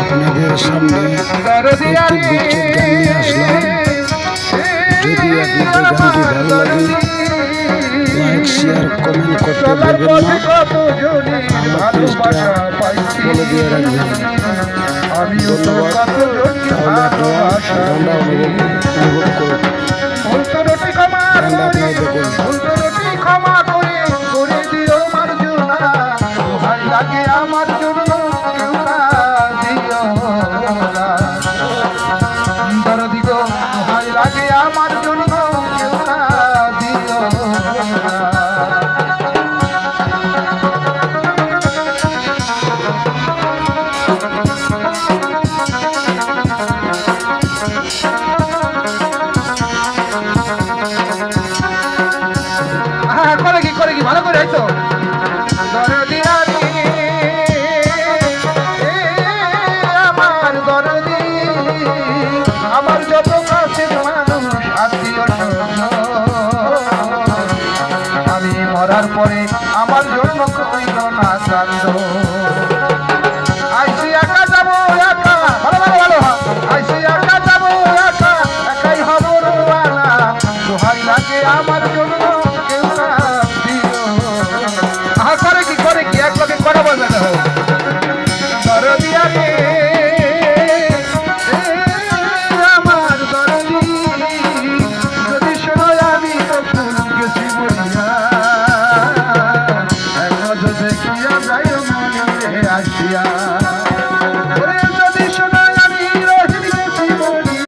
আপনাদের সামনে একটি বিচ্ছেদ গান নিয়ে আসলাম। যদি আপনাদের গানটি ভালো লাগে লাইক শেয়ার কমেন্ট করতে ভুলবেন না। আমার পেজটা ফলো দিয়ে রাখবেন। ধন্যবাদ। তাহলে আপনারা গানটা অনুভব করুন। গানটা আপনারা দেখুন। আমার জন্য দরদি গো ভাই লাগে আমার জন্য দিও করে কি ভালো করে তো দরদি আমার যত কাছের মানুষ আত্মীয় আমি মরার পরে আমার জন্য কইল না কান্দ